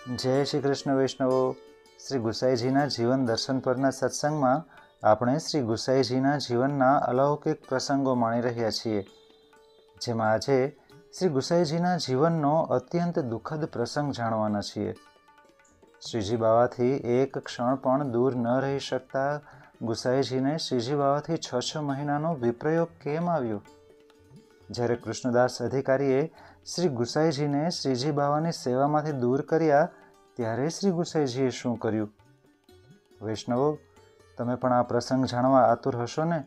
જય શ્રી કૃષ્ણ વૈષ્ણવો. શ્રી ગુસાઈજીના જીવન દર્શન પરના સત્સંગમાં આપણે શ્રી ગુસાઈજીના જીવનના અલૌકિક પ્રસંગો માણી રહ્યા છીએ, જેમાં આજે શ્રી ગુસાઈજીના જીવનનો અત્યંત દુઃખદ પ્રસંગ જાણવાના છીએ. શ્રીજી બાવાથી એક ક્ષણ પણ દૂર ન રહી શકતા ગુસાઈજીને શ્રીજી બાવાથી 6 મહિનાનો વિપ્રયોગ કેમ આવ્યો? જ્યારે કૃષ્ણદાસ અધિકારીએ શ્રી ગુસાઈજીને શ્રીજી બાવાની સેવામાંથી દૂર કર્યા, ત્યારે શ્રી ગુસાઈજીએ શું કર્યું? વૈષ્ણવો, તમે પણ આ પ્રસંગ જાણવા આતુર હશો ને?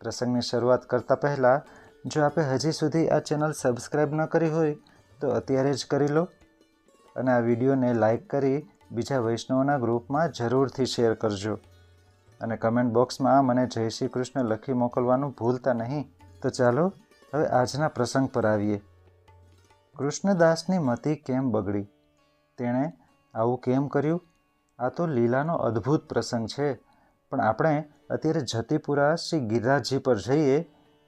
પ્રસંગની શરૂઆત કરતાં પહેલાં જો આપે હજી સુધી આ ચેનલ સબસ્ક્રાઈબ ન કરી હોય તો અત્યારે જ કરી લો, અને આ વિડીયોને લાઈક કરી બીજા વૈષ્ણવોના ગ્રુપમાં જરૂરથી શેર કરજો, અને કમેન્ટ બોક્સમાં મને જય શ્રી કૃષ્ણ લખી મોકલવાનું ભૂલતા નહીં. તો ચાલો હવે આજના પ્રસંગ પર આવીએ. કૃષ્ણદાસની મતિ કેમ બગડી? તેણે આવું કેમ કર્યું? આ તો લીલાનો અદ્ભુત પ્રસંગ છે. પણ આપણે અત્યારે જતીપુરા શ્રી ગિરિરાજજી પર જઈએ,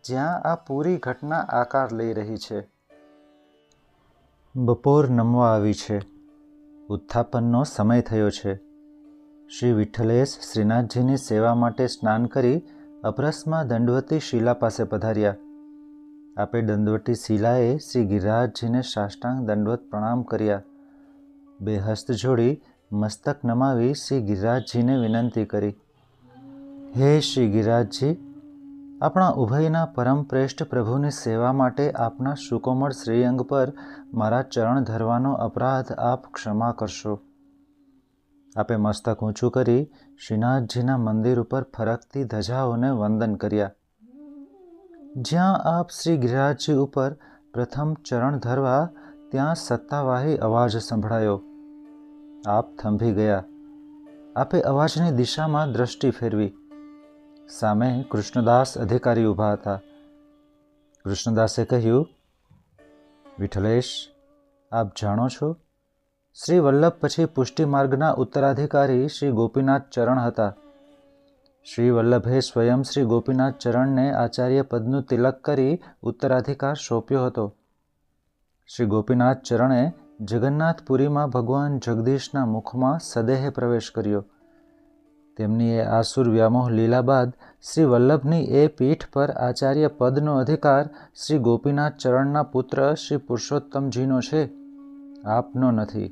જ્યાં આ પૂરી ઘટના આકાર લઈ રહી છે. બપોર નમવા આવી છે. ઉત્થાપનનો સમય થયો છે. શ્રી વિઠ્ઠલેશ શ્રીનાથજીની સેવા માટે સ્નાન કરી અપરસમાં દંડવતી શિલા પાસે પધાર્યા. આપે દંડવતી શિલાએ શ્રી ગિરિરાજજીને સાષ્ટાંગ દંડવત પ્રણામ કર્યા. બે હસ્ત જોડી મસ્તક નમાવી શ્રી ગિરિરાજજીને વિનંતી કરી, હે શ્રી ગિરિરાજજી, આપણા ઉભયના પરમ શ્રેષ્ઠ પ્રભુની સેવા માટે આપના સુકોમળ શ્રીઅંગ પર મારા ચરણ ધરવાનો અપરાધ આપ ક્ષમા કરશો. આપે મસ્તક ઊંચું કરી શ્રીનાથજીના મંદિર ઉપર ફરકતી ધજાઓને વંદન કર્યા. જ્યાં આપ શ્રી ગિરિરાજજી ઉપર પ્રથમ ચરણ ધરવા, ત્યાં સત્તાવાહી અવાજ સંભળાયો. આપ થંભી ગયા. આપે અવાજની દિશામાં દ્રષ્ટિ ફેરવી. સામે કૃષ્ણદાસ અધિકારી ઊભા હતા. કૃષ્ણદાસે કહ્યું, વિઠ્ઠલેશ, આપ જાણો છો, શ્રી વલ્લભ પછી પુષ્ટિ માર્ગના ઉત્તરાધિકારી શ્રી ગોપીનાથ ચરણ હતા. શ્રી વલ્લભે સ્વયં શ્રી ગોપીનાથ ચરણને આચાર્ય પદનું તિલક કરી ઉત્તરાધિકાર સોંપ્યો હતો. શ્રી ગોપીનાથ ચરણે જગન્નાથપુરીમાં ભગવાન જગદીશના મુખમાં સદેહે પ્રવેશ કર્યો. તેમની એ આસુર વ્યામોહ લીલા બાદ શ્રી વલ્લભની એ પીઠ પર આચાર્ય પદનો અધિકાર શ્રી ગોપીનાથ ચરણના પુત્ર શ્રી પુરુષોત્તમજીનો છે, આપનો નથી.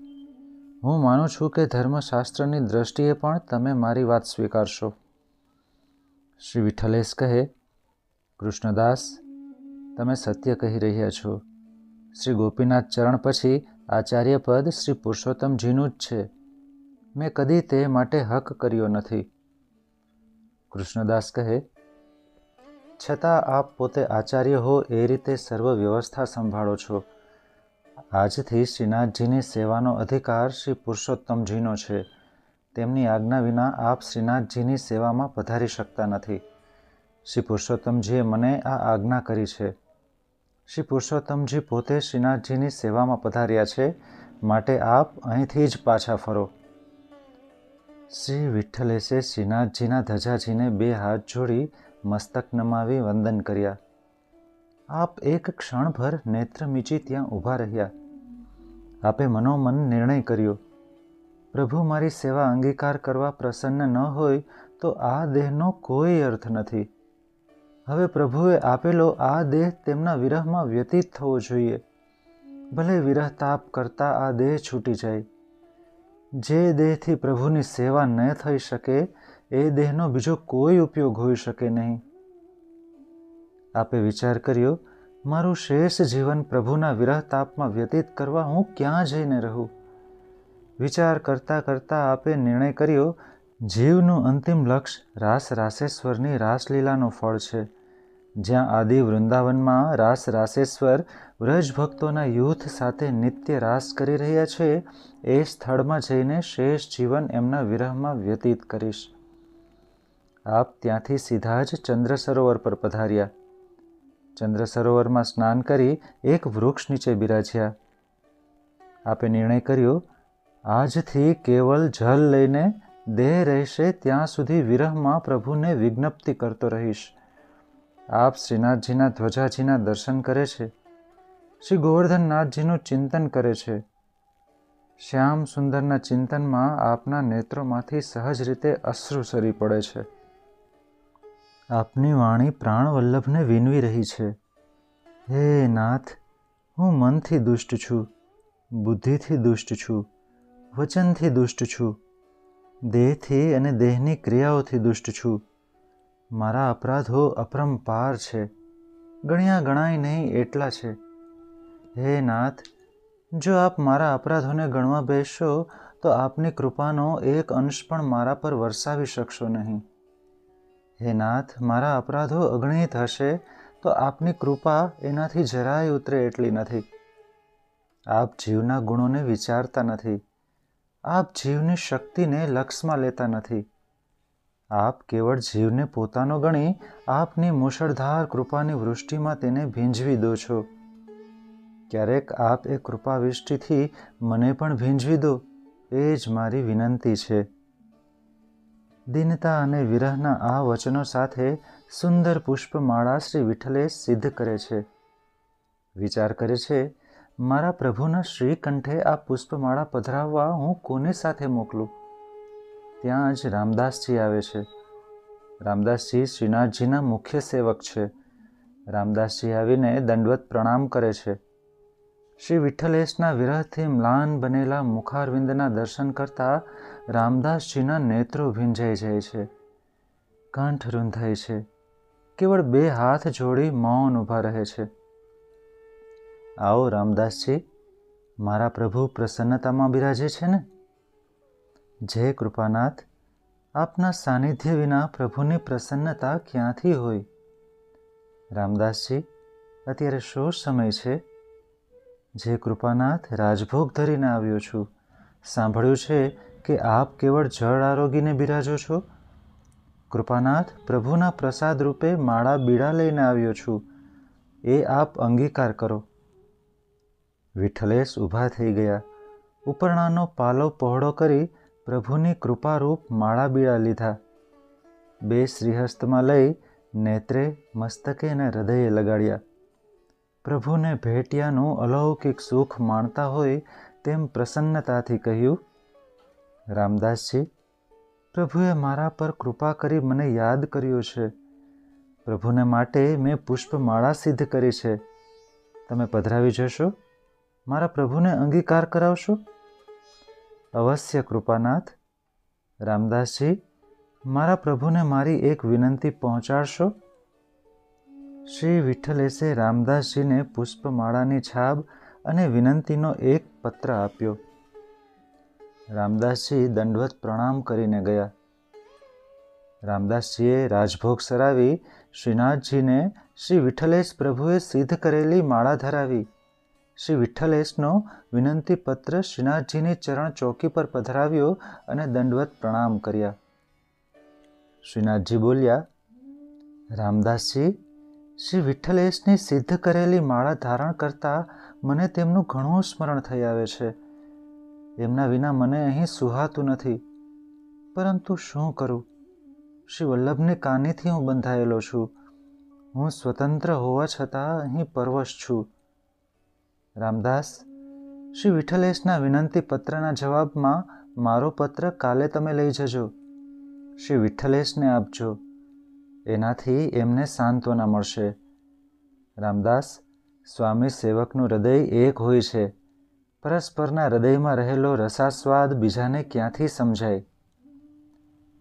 હું માનું છું કે ધર્મશાસ્ત્રની દ્રષ્ટિએ પણ તમે મારી વાત સ્વીકારશો. શ્રી વિઠ્ઠલેશ કહે, કૃષ્ણદાસ, તમે સત્ય કહી રહ્યા છો. શ્રી ગોપીનાથ ચરણ પછી આચાર્ય પદ શ્રી પુરુષોત્તમજીનું જ છે. મેં કદી તે માટે હક કર્યો નથી. કૃષ્ણદાસ કહે, છતાં આપ પોતે આચાર્ય હો એ રીતે સર્વ વ્યવસ્થા સંભાળો છો. આજથી શ્રીનાથજીની સેવાનો અધિકાર શ્રી પુરુષોત્તમજીનો છે. તેમની આજ્ઞા વિના આપ શ્રીનાથજીની સેવામાં પધારી શકતા નથી. શ્રી પુરુષોત્તમજીએ મને આ આજ્ઞા કરી છે. શ્રી પુરુષોત્તમજી પોતે શ્રીનાથજીની સેવામાં પધાર્યા છે, માટે આપ અહીંથી જ પાછા ફરો. શ્રી વિઠ્ઠલેશે શ્રીનાથજીના ધજાજીને બે હાથ જોડી મસ્તક નમાવી વંદન કર્યા. આપ એક ક્ષણભર નેત્ર મીચી ત્યાં ઊભા રહ્યા. આપે મનોમન નિર્ણય કર્યો, પ્રભુ મારી સેવા અંગીકાર કરવા પ્રસન્ન ન હોય તો આ દેહનો કોઈ અર્થ નથી. હવે પ્રભુએ આપેલો આ દેહ તેમના વિરહમાં વ્યતીત થવો જોઈએ. ભલે વિરહ તાપ કરતા આ દેહ છૂટી જાય. જે દેહથી પ્રભુની સેવા ન થઈ શકે એ દેહનો બીજો કોઈ ઉપયોગ હોઈ શકે નહીં. આપે વિચાર કર્યો, મારું શેષ જીવન પ્રભુના વિરહ તાપમાં વ્યતીત કરવા હું ક્યાં જઈને રહું? વિચાર કરતાં કરતાં આપે નિર્ણય કર્યો, જીવનું અંતિમ લક્ષ્ય રાસ રાસેશ્વરની રાસલીલાનો ફળ છે. જ્યાં આદિ વૃંદાવનમાં રાસ રાસેશ્વર વ્રજ ભક્તોના યુથ સાથે નિત્ય રાસ કરી રહ્યા છે, એ સ્થળમાં જઈને શેષ જીવન એમના વિરહમાં વ્યતીત કરીશ. આપ ત્યાંથી સીધા જ ચંદ્ર સરોવર પર પધાર્યા. ચંદ્ર સરોવરમાં સ્નાન કરી એક વૃક્ષ નીચે બિરાજ્યા. આપે નિર્ણય કર્યો, આજથી કેવલ જલ લઈને દેહ રહેશે ત્યાં સુધી વિરહમાં પ્રભુને વિજ્ઞપ્તિ કરતો રહીશ. આપ શ્રીનાથજીના ધ્વજાજીના દર્શન કરે છે, શ્રી ગોવર્ધનનાથજીનું ચિંતન કરે છે. શ્યામ સુંદરના ચિંતનમાં આપના નેત્રોમાંથી સહજ રીતે અશ્રુ સરી પડે છે. આપની વાણી પ્રાણવલ્લભને વિનવી રહી છે. હે નાથ, હું મનથી દુષ્ટ છું, બુદ્ધિથી દુષ્ટ છું, વચનથી દુષ્ટ છું, દેહથી અને દેહની ક્રિયાઓથી દુષ્ટ છું. મારા અપરાધો અપરંપાર છે, ગણ્યા ગણાય નહીં એટલા છે. હે નાથ, જો આપ મારા અપરાધોને ગણવા બેસશો તો આપની કૃપાનો એક અંશ પણ મારા પર વરસાવી શકશો નહીં. હે નાથ, મારા અપરાધો અગણિત હશે તો આપની કૃપા એનાથી જરાય ઉતરે એટલી નથી. આપ જીવના ગુણોને વિચારતા નથી. આપ જીવની શક્તિને લક્ષમાં લેતા નથી. આપ કેવળ જીવને પોતાનો ગણી આપની મુશળધાર કૃપાની વૃષ્ટિમાં તેને ભીંજવી દો છો. ક્યારેક આપ એ કૃપાવૃષ્ટિથી મને પણ ભીંજવી દો, એ જ મારી વિનંતી છે. દીનતા અને વિરહના આ વચનો સાથે સુંદર પુષ્પમાળા શ્રી વિઠ્ઠલેશ સિદ્ધ કરે છે. વિચાર કરે છે, મારા પ્રભુના શ્રીકંઠે આ પુષ્પમાળા પધરાવવા હું કોને સાથે મોકલું? ત્યાં જ રામદાસજી આવે છે. રામદાસજી શ્રીનાથજીના મુખ્ય સેવક છે. રામદાસજી આવીને દંડવત પ્રણામ કરે છે. શ્રી વિઠ્ઠલેશના વિરહથી મ્લાન બનેલા મુખારવિંદના દર્શન કરતા રામદાસજીના નેત્રો ભીંજાઈ જાય છે. કંઠ રૂંધાય છે. કેવળ બે હાથ જોડી મૌન ઊભા રહે છે. આવો રામદાસજી, મારા પ્રભુ પ્રસન્નતામાં બિરાજે છે ને? જય કૃપાનાથ, આપના સાનિધ્ય વિના પ્રભુની પ્રસન્નતા ક્યાંથી હોય? રામદાસજી, અત્યારે શો સમય છે? જય કૃપાનાથ, રાજભોગ ધરીને આવ્યો છું. સાંભળ્યું છે કે આપ કેવળ જળ આરોગીને બિરાજો છો. કૃપાનાથ, પ્રભુના પ્રસાદ રૂપે માળા બીડા લઈને આવ્યો છું. એ આપ અંગીકાર કરો. વિઠ્ઠલેશ ઊભા થઈ ગયા. ઉપરણાનો પાલો પહોળો કરી પ્રભુની કૃપારૂપ માળા બીડા લીધા. બે શ્રીહસ્તમાં લઈ નેત્રે, મસ્તકે અને હૃદયે લગાડ્યા. પ્રભુને ભેટ્યાનું અલૌકિક સુખ માણતા હોય તેમ પ્રસન્નતાથી કહ્યું, રામદાસજી, પ્રભુએ મારા પર કૃપા કરી મને યાદ કર્યો છે. પ્રભુને માટે મેં પુષ્પમાળા સિદ્ધ કરી છે. તમે પધરાવી જશો? મારા પ્રભુને અંગીકાર કરાવશો? અવશ્ય કૃપાનાથ. રામદાસજી, મારા પ્રભુને મારી એક વિનંતી પહોંચાડશો? શ્રી વિઠ્ઠલેશે રામદાસજીને પુષ્પમાળાની છાબ અને વિનંતીનો એક પત્ર આપ્યો. રામદાસજી દંડવત પ્રણામ કરીને ગયા. રામદાસજીએ રાજભોગ સરાવી શ્રીનાથજીને શ્રી વિઠ્ઠલેશ પ્રભુએ સિદ્ધ કરેલી માળા ધરાવી. શ્રી વિઠ્ઠલેશનો વિનંતી પત્ર શ્રીનાથજીની ચરણ ચોકી પર પધરાવ્યો અને દંડવત પ્રણામ કર્યા. શ્રીનાથજી બોલ્યા, રામદાસજી, શ્રી વિઠ્ઠલેશની સિદ્ધ કરેલી માળા ધારણ કરતા મને તેમનું ઘણું સ્મરણ થઈ આવે છે. એમના વિના મને અહીં સુહાતું નથી. પરંતુ શું કરું? શ્રી વલ્લભની કાનીથી હું બંધાયેલો છું. હું સ્વતંત્ર હોવા છતાં અહીં પરવશ છું. રામદાસ, શ્રી વિઠ્ઠલેશના વિનંતી પત્રના જવાબમાં મારો પત્ર કાલે તમે લઈ જજો. શ્રી વિઠ્ઠલેશને આપજો. એનાથી એમને સાંત્વના મળશે. રામદાસ, સ્વામી સેવકનું હૃદય એક હોય છે. પરસ્પરના હૃદયમાં રહેલો રસાસ્વાદ બીજાને ક્યાંથી સમજાય?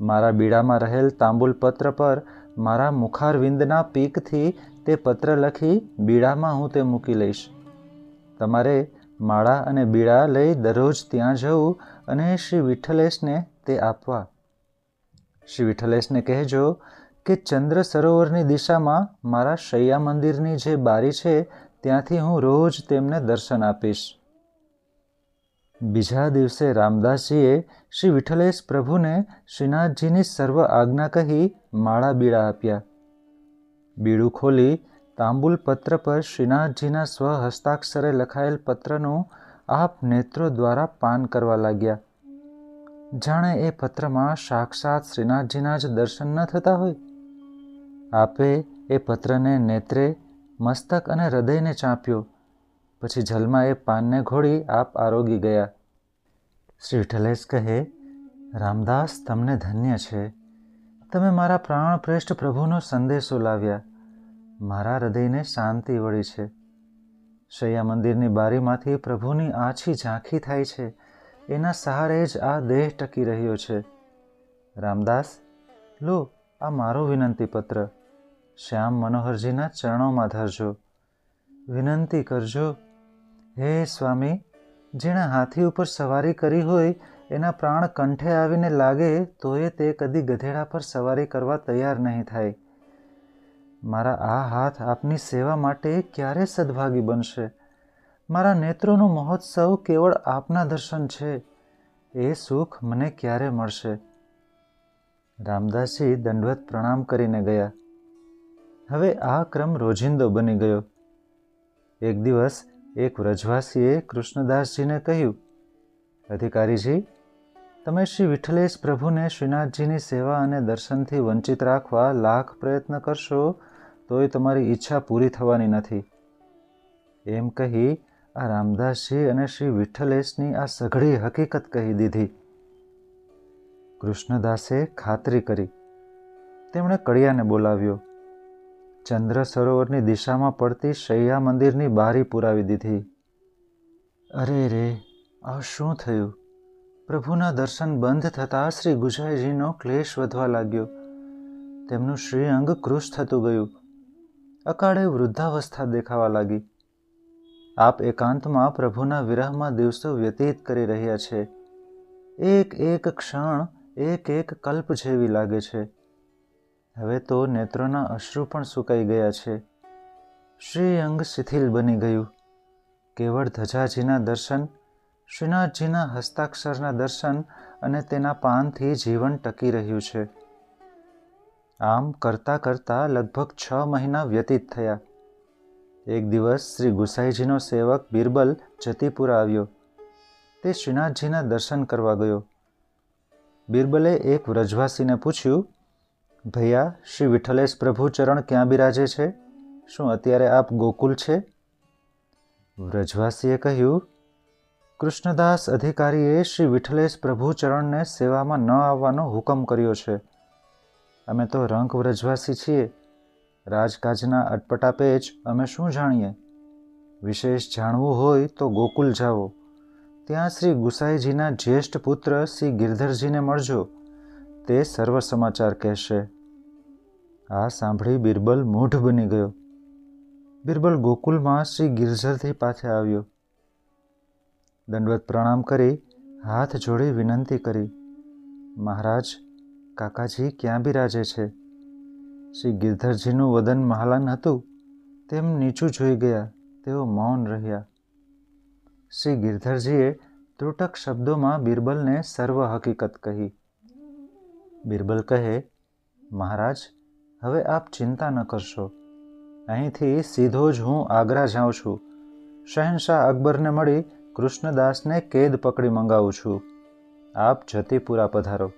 મારા બીડામાં રહેલ તાંબુલપત્ર પર મારા મુખારવિંદના પીકથી તે પત્ર લખી બીડામાં હું તે મૂકી લઈશ. તમારે માળા અને બીડા લઈ દરરોજ ત્યાં જવું અને શ્રી વિઠ્ઠલેશને તે આપવા. શ્રી વિઠ્ઠલેશને કહેજો કે ચંદ્ર સરોવરની દિશામાં મારા શૈયા મંદિરની જે બારી છે ત્યાંથી હું રોજ તેમને દર્શન આપીશ. બીજા દિવસે રામદાસજીએ શ્રી વિઠ્ઠલેશ પ્રભુને શ્રીનાથજીની સર્વ આજ્ઞા કહી માળા બીડા આપ્યા. બીડું ખોલી તાંબુલપત્ર પર શ્રીનાથજીના સ્વહસ્તાક્ષરે લખાયેલ પત્રનું આપ નેત્રો દ્વારા પાન કરવા લાગ્યા. જાણે એ પત્રમાં સાક્ષાત શ્રીનાથજીના જ દર્શન ન થતા હોય. આપે એ પત્રને નેત્રે, મસ્તક અને હૃદયને ચાંપ્યો. પછી જલમાં એ પાનને ઘોળી આપ આરોગી ગયા. શ્રી વિઠ્ઠલેશ કહે, રામદાસ, તમને ધન્ય છે. તમે મારા પ્રાણપ્રેષ્ઠ પ્રભુનો સંદેશો લાવ્યા. મારા હૃદયને શાંતિ વળી છે. શૈયા મંદિરની બારીમાંથી પ્રભુની આછી ઝાંખી થાય છે. એના સહારે જ આ દેહ ટકી રહ્યો છે. રામદાસ, લો, આ મારો વિનંતી પત્ર શ્યામ મનોહરજીના ચરણોમાં ધરજો. વિનંતી કરજો, હે સ્વામી, જેણે હાથી ઉપર સવારી કરી હોય એના પ્રાણ કંઠે આવીને લાગે તોય તે કદી ગધેડા પર સવારી કરવા તૈયાર નહીં થાય. મારા આ હાથ આપની સેવા માટે ક્યારે સદભાગી બનશે? મારા નેત્રોનો મહોત્સવ કેવળ આપના દર્શન છે. એ સુખ મને ક્યારે મળશે? રામદાસજી દંડવત પ્રણામ કરીને ગયા. હવે આ ક્રમ રોજિંદો બની ગયો. એક દિવસ એક વ્રજવાસીએ કૃષ્ણદાસજીને કહ્યું, અધિકારીજી, તમે શ્રી વિઠ્ઠલેશ પ્રભુને શ્રીનાથજીની સેવા અને દર્શનથી વંચિત રાખવા લાખ પ્રયત્ન કરશો તોય તમારી ઈચ્છા પૂરી થવાની નથી. એમ કહી આ રામદાસજી અને શ્રી વિઠ્ઠલેશની આ સઘળી હકીકત કહી દીધી. કૃષ્ણદાસે ખાતરી કરી. તેમણે કડિયાને બોલાવ્યો. ચંદ્ર સરોવરની દિશામાં પડતી શૈયા મંદિરની બારી પુરાવી દીધી. અરે રે, આ શું થયું? પ્રભુના દર્શન બંધ થતાં શ્રી ગુસાઈજીનો ક્લેશ વધવા લાગ્યો. તેમનું શ્રીઅંગ કૃશ થતું ગયું. અકાળે વૃદ્ધાવસ્થા દેખાવા લાગી. આપ એકાંતમાં પ્રભુના વિરહમાં દિવસો વ્યતીત કરી રહ્યા છે. એક એક ક્ષણ એક એક કલ્પ જેવી લાગે છે. હવે તો નેત્રોના અશ્રુ પણ સુકાઈ ગયા છે. શ્રીઅંગ શિથિલ બની ગયું. કેવળ ધજાજીના દર્શન, શ્રીનાથજીના હસ્તાક્ષરના દર્શન અને તેના પાનથી જીવન ટકી રહ્યું છે. આમ કરતાં કરતાં લગભગ 6 મહિના વ્યતીત થયા. એક દિવસ શ્રી ગુસાઈજીનો સેવક બિરબલ જતીપુરા આવ્યો. તે શ્રીનાથજીના દર્શન કરવા ગયો. બિરબલે એક વ્રજવાસીને પૂછ્યું, ભૈયા, શ્રી વિઠ્ઠલેશ પ્રભુ ચરણ ક્યાં બિરાજે છે? શું અત્યારે આપ ગોકુલ છે? વ્રજવાસીએ કહ્યું, કૃષ્ણદાસ અધિકારીએ શ્રી વિઠ્ઠલેશ પ્રભુ ચરણને સેવામાં ન આવવાનો હુકમ કર્યો છે. અમે તો રંક વ્રજવાસી છીએ. રાજકાજના અટપટા પેચ અમે શું જાણીએ? વિશેષ જાણવું હોય તો ગોકુલ જાઓ. ત્યાં શ્રી ગુસાઈજીના જ્યેષ્ઠ પુત્ર શ્રી ગિરધરજીને મળજો. તે સર્વ સમાચાર કહેશે. આ સાંભળી બિરબલ મૂઢ બની ગયો. બિરબલ ગોકુલમાં શ્રી ગિરધરજી પાસે આવ્યો. દંડવત પ્રણામ કરી હાથ જોડી વિનંતી કરી, મહારાજ, કાકાજી ક્યાં બિરાજે છે? શ્રી ગિરધરજીનું વદન મહાલાન હતું. તેમ નીચું જોઈ ગયા. તેઓ મૌન રહ્યા. શ્રી ગિરધરજીએ ત્રુટક શબ્દોમાં બિરબલને સર્વ હકીકત કહી. બિરબલ કહે, મહારાજ, હવે આપ ચિંતા ન કરશો. અહીંથી સીધો જ હું આગ્રા જાઉં છું. શહેનશાહ અકબરને મળી કૃષ્ણદાસને કેદ પકડી મંગાવું છું. આપ જતીપુરા પધારો.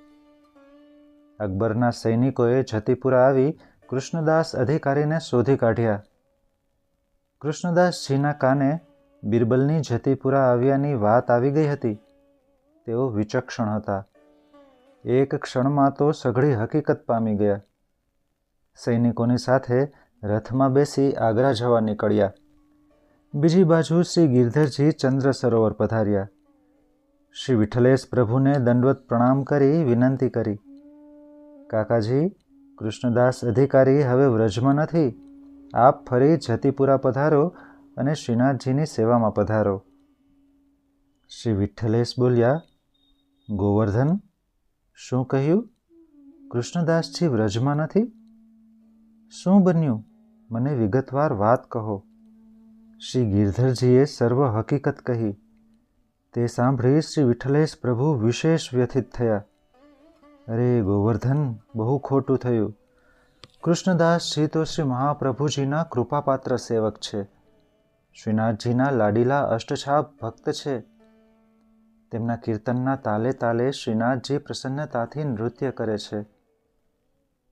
અકબરના સૈનિકોએ જતીપુરા આવી કૃષ્ણદાસ અધિકારીને શોધી કાઢ્યા. કૃષ્ણદાસજીના કાને બિરબલની જતીપુરા આવ્યાની વાત આવી ગઈ હતી. તેઓ વિચક્ષણ હતા. એક ક્ષણમાં તો સઘળી હકીકત પામી ગયા. સૈનિકોની સાથે રથમાં બેસી આગ્રા જવા નીકળ્યા. બીજી બાજુ શ્રી ગિરધરજી ચંદ્ર સરોવર પધાર્યા. શ્રી વિઠ્ઠલેશ પ્રભુને દંડવત પ્રણામ કરી વિનંતી કરી, કાકાજી, કૃષ્ણદાસ અધિકારી હવે વ્રજમાં નથી. આપ ફરી જતીપુરા પધારો અને શ્રીનાથજીની સેવામાં પધારો. શ્રી વિઠ્ઠલેશ બોલ્યા, ગોવર્ધન, શું કહ્યું? કૃષ્ણદાસજી વ્રજમાં નથી? શું બન્યું? મને વિગતવાર વાત કહો. શ્રી ગિરધરજીએ સર્વ હકીકત કહી. તે સાંભળી શ્રી વિઠ્ઠલેશ પ્રભુ વિશેષ વ્યથિત થયા. અરે ગોવર્ધન, બહુ ખોટું થયું. કૃષ્ણદાસજી તો શ્રી મહાપ્રભુજીના કૃપાપાત્ર સેવક છે. શ્રીનાથજીના લાડીલા અષ્ટછાપ ભક્ત છે. તેમના કીર્તનના તાલે તાલે શ્રીનાથજી પ્રસન્નતાથી નૃત્ય કરે છે.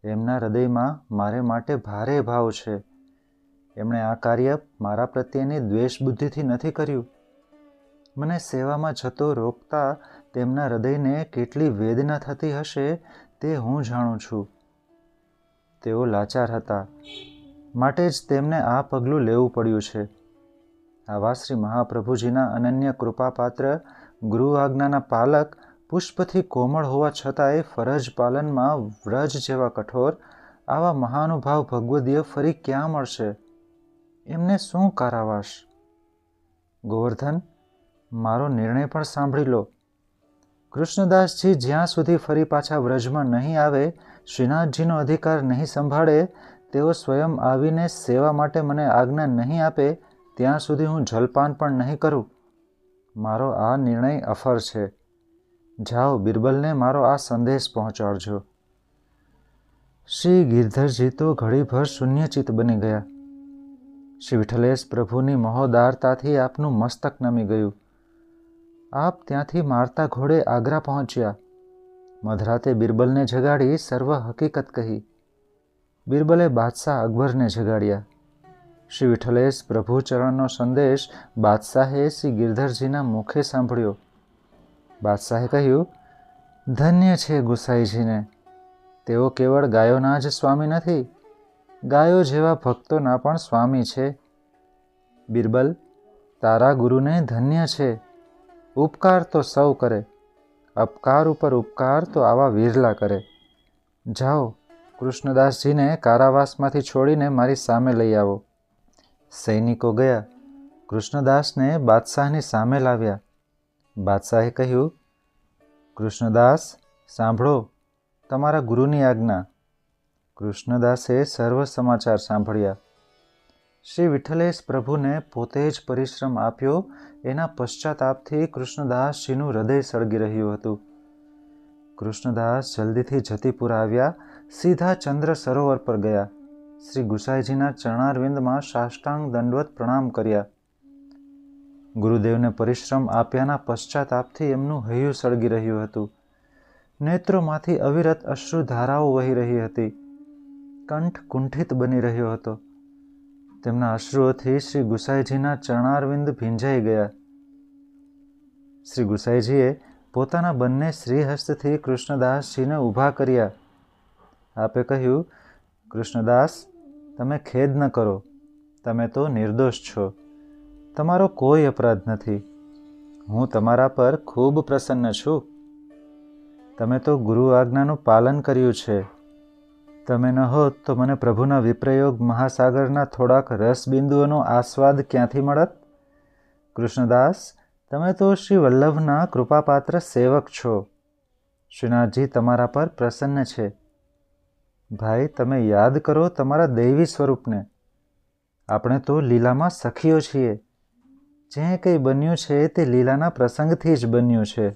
એમના હૃદયમાં મારે માટે ભારે ભાવ છે. એમણે આ કાર્ય મારા પ્રત્યેની દ્વેષ બુદ્ધિથી નથી કર્યું. મને સેવામાં જતો રોકતા તેમના હૃદયને કેટલી વેદના થતી હશે તે હું જાણું છું. તેઓ લાચાર હતા, માટે જ તેમને આ પગલું લેવું પડ્યું છે. આવા શ્રી મહાપ્રભુજીના અનન્ય કૃપાપાત્ર ગુરુ આજ્ઞાના પાલક પુષ્પથી કોમળ હોવા છતાંય ફરજ પાલનમાં વ્રજ જેવા કઠોર આવા મહાનુભાવ ભગવદીય ફરી ક્યાં મળશે? એમને શું કારાવાસ? ગોવર્ધન, મારો નિર્ણય પણ સાંભળી લો. કૃષ્ણદાસજી જ્યાં સુધી ફરી પાછા વ્રજમાં નહીં આવે, શ્રીનાથજીનો અધિકાર નહીં સંભાળે, તેઓ સ્વયં આવીને સેવા માટે મને આજ્ઞા નહીં આપે, ત્યાં સુધી હું જલપાન પણ નહીં કરું. મારો આ નિર્ણય અફર છે. જાઓ, બિરબલને મારો આ સંદેશ પહોંચાડજો. શ્રી ગિરધરજી તો ઘડીભર શૂન્યચિત બની ગયા. શ્રી વિઠ્ઠલેશ પ્રભુની મહોદારતાથી આપનું મસ્તક નમી ગયું. આપ ત્યાંથી મારતા ઘોડે આગ્રા પહોંચ્યા. મધરાતે બિરબલને જગાડી સર્વ હકીકત કહી. બિરબલે બાદશાહ અકબરને જગાડ્યા. શ્રી વિઠ્ઠલેશ પ્રભુ ચરણનો સંદેશ બાદશાહે શ્રી ગિરધરજીના મુખે સાંભળ્યો. બાદશાહે કહ્યું, ધન્ય છે ગુસાઈજીને. તેઓ કેવળ ગાયોના જ સ્વામી નથી, ગાયો જેવા ભક્તોના પણ સ્વામી છે. બિરબલ, તારા ગુરુને ધન્ય છે. ઉપકાર તો સૌ કરે, અપકાર ઉપર ઉપકાર તો આવા વિરલા કરે. જાઓ, કૃષ્ણદાસજીને કારાવાસમાંથી છોડીને મારી સામે લઈ આવો. સૈનિકો ગયા, કૃષ્ણદાસને બાદશાહની સામે લાવ્યા. બાદશાહે કહ્યું, કૃષ્ણદાસ, સાંભળો તમારા ગુરુની આજ્ઞા. કૃષ્ણદાસે સર્વ સમાચાર સાંભળ્યા. શ્રી વિઠ્ઠલેશ પ્રભુને પોતે જ પરિશ્રમ આપ્યો, એના પશ્ચાતાપથી કૃષ્ણદાસજીનું હૃદય સળગી રહ્યું હતું. કૃષ્ણદાસ જલ્દીથી જતીપુર આવ્યા, સીધા ચંદ્ર સરોવર પર ગયા. શ્રી ગુસાઈજીના ચરણારવિંદમાં સાષ્ટાંગ દંડવત પ્રણામ કર્યા. ગુરુદેવને પરિશ્રમ આપ્યાના પશ્ચાતાપથી એમનું હૈયું સળગી રહ્યું હતું. નેત્રોમાંથી અવિરત અશ્રુધારાઓ વહી રહી હતી. કંઠ કુંઠિત બની રહ્યો હતો. તેમના અશ્રુઓથી શ્રી ગુસાઈજીના ચરણારવિંદ ભીંજાઈ ગયા. શ્રી ગુસાઈજીએ પોતાના બંને શ્રીહસ્તથી કૃષ્ણદાસજીને ઊભા કર્યા. આપે કહ્યું, કૃષ્ણદાસ, તમે ખેદ ન કરો. તમે તો નિર્દોષ છો. તમારો કોઈ અપરાધ નથી. હું તમારા પર ખૂબ પ્રસન્ન છું. તમે તો ગુરુ આજ્ઞાનું પાલન કર્યું છે. તમે ન હોત તો મને પ્રભુના વિપ્રયોગ મહાસાગરના થોડાક રસબિંદુઓનો આસ્વાદ ક્યાંથી મળત? કૃષ્ણદાસ, તમે તો શ્રી વલ્લભના કૃપાપાત્ર સેવક છો. શ્રીનાથજી તમારા પર પ્રસન્ન છે. ભાઈ, તમે યાદ કરો તમારા દૈવી સ્વરૂપને. આપણે તો લીલામાં સખીઓ છીએ. જે કંઈ બન્યું છે તે લીલાના પ્રસંગથી જ બન્યું છે.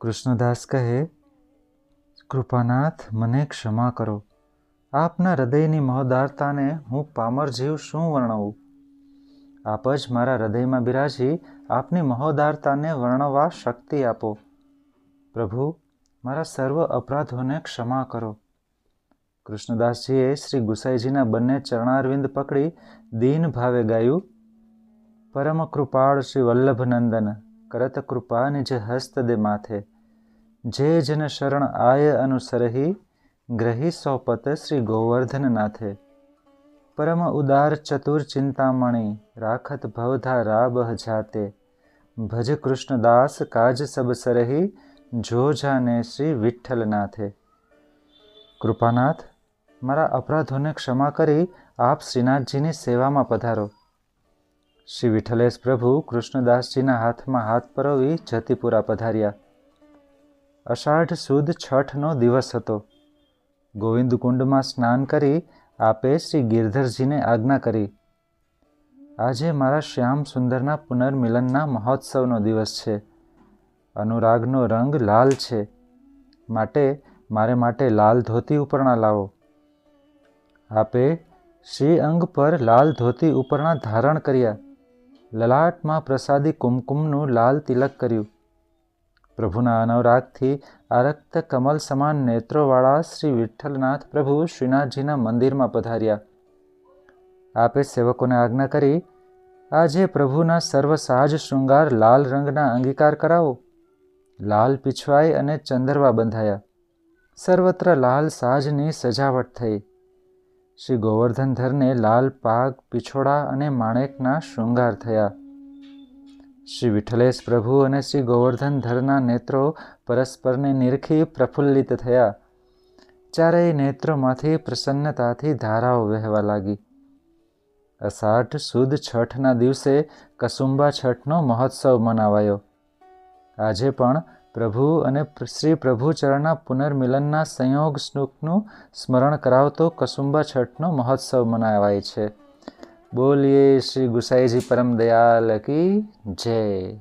કૃષ્ણદાસ કહે, કૃપાનાથ, મને ક્ષમા કરો. આપના હૃદયની મહોદારતાને હું પામર જીવ શું વર્ણવું? આપ જ મારા હૃદયમાં બિરાજી આપની મહોદારતાને વર્ણવા શક્તિ આપો. પ્રભુ, મારા સર્વ અપરાધોને ક્ષમા કરો. કૃષ્ણદાસજીએ શ્રી ગુસાઈજીના બંને ચરણારવિંદ પકડી દીન ભાવે ગાયું, પરમ કૃપાળ શ્રી વલ્લભનંદન, કરત કૃપા નિજ હસ્ત દે માથે, જે જન શરણ આય અનુસરહી, ગ્રહી સોપત શ્રી ગોવર્ધન નાથે. પરમ ઉદાર ચતુર ચિંતામણી, રાખત ભવધા રાબહ જાતે, ભજ કૃષ્ણદાસ કાજ સબ સરહી, જો જાને શ્રી વિઠ્ઠલનાથે. કૃપાનાથ, મારા અપરાધોને ક્ષમા કરી આપ શ્રીનાથજીની સેવામાં પધારો. શ્રી વિઠ્ઠલેશ પ્રભુ કૃષ્ણદાસજીના હાથમાં હાથ પરોવી જતીપુરા પધાર્યા. અષાઢ સુદ છઠનો દિવસ હતો. ગોવિંદકુંડમાં સ્નાન કરી આપે શ્રી ગિરધરજીને આજ્ઞા કરી, આજે મારા શ્યામ સુંદરના પુનર્મિલનના મહોત્સવનો દિવસ છે. અનુરાગનો રંગ લાલ છે, માટે મારે માટે લાલ ધોતી ઉપરણા લાવો. આપે શ્રી અંગ પર લાલ ધોતી ઉપરણા ધારણ કર્યા. લલાટમાં પ્રસાદી કુમકુમનું લાલ તિલક કર્યું. પ્રભુના અનુરાગથી આરક્ત કમલ સમાન નેત્રોવાળા શ્રી વિઠ્ઠલનાથ પ્રભુ શ્રીનાથજીના મંદિરમાં પધાર્યા. આપે સેવકોને આજ્ઞા કરી, આજે પ્રભુના સર્વ સાજ શૃંગાર લાલ રંગના અંગીકાર કરાવો. લાલ પીછવાઈ અને ચંદરવા બંધાયા. સર્વત્ર લાલ સાજની સજાવટ થઈ. શ્રી ગોવર્ધનધરને લાલ પાગ, પીછોડા અને માણેકના શૃંગાર થયા. શ્રી વિઠ્ઠલેશ પ્રભુ અને શ્રી ગોવર્ધનધરના નેત્રો પરસ્પરને નિરખી પ્રફુલ્લિત થયા. ચારેય નેત્રોમાંથી પ્રસન્નતાથી ધારાઓ વહેવા લાગી. અષાઢ સુદ છઠના દિવસે કસુંબા છઠનો મહોત્સવ મનાવાયો. આજે પણ પ્રભુ અને શ્રી પ્રભુચરણના પુનર્મિલનના સંયોગ સુખનું સ્મરણ કરાવતો કસુંબા છઠનો મહોત્સવ મનાવાય છે. બોલીએ શ્રી ગુસાઈજી પરમ દયાલ કી જય.